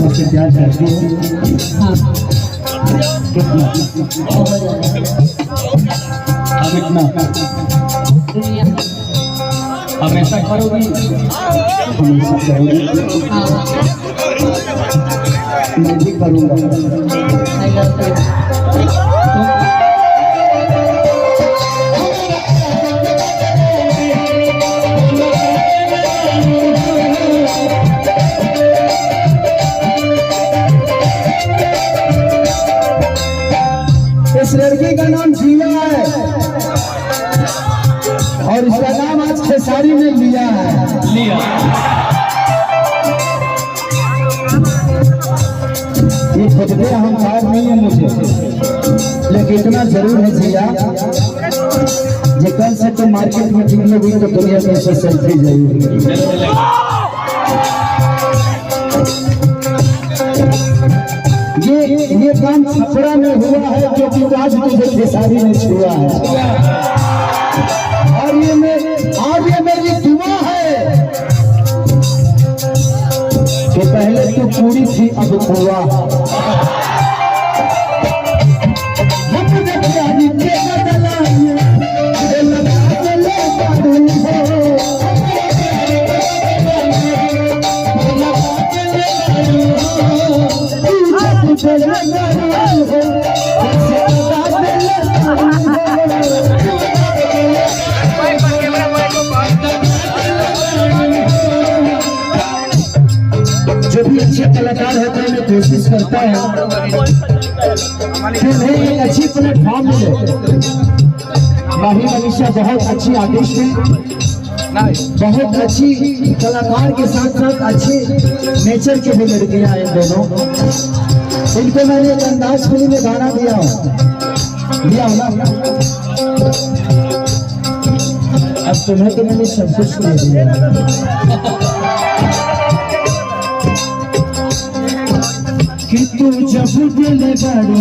मुझसे प्यार करती हो? हाँ कितना? कितना? दुनिया हमेशा करोगी? हमेशा करोगी? हाँ मैं भी करूँगा। I love you। इस लड़की का नाम जीवा है और इसका नाम आज खेसारी ने लिया है। ये खुदे अहंकार नहीं है मुझे, लेकिन इतना जरूर है जिया जे कल से तो मार्केट में निकलोगी तो दुनिया में से सेल्फी जाएगी। ये काम छपरा में हुआ है क्योंकि आज मुझे खेसारी ने छुआ है और ये मेरी दुआ है कि पहले तो पूरी थी अब हुआ। जो भी अच्छे कलाकार होते हैं मैं कोशिश करता हूँ कि उन्हें एक अच्छी प्लेटफॉर्म मिले। माही मनीषा बहुत अच्छी आर्टिस्ट है, बहुत अच्छी कलाकार के साथ साथ अच्छे नेचर के भी लड़कियां हैं दोनों। इनको मैंने एक अंदाज फिल्म में गाना दिया ना। अब तुम्हें तो मैंने सब कुछ दे दिया कि तू जब दिल बड़ू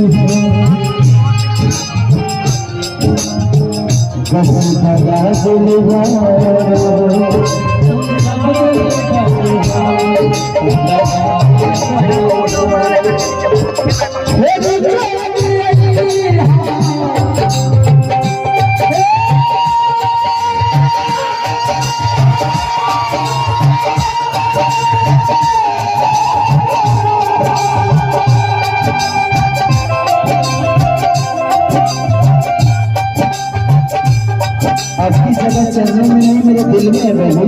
आपकी जगह चलने में नहीं मेरे दिल में है बहू।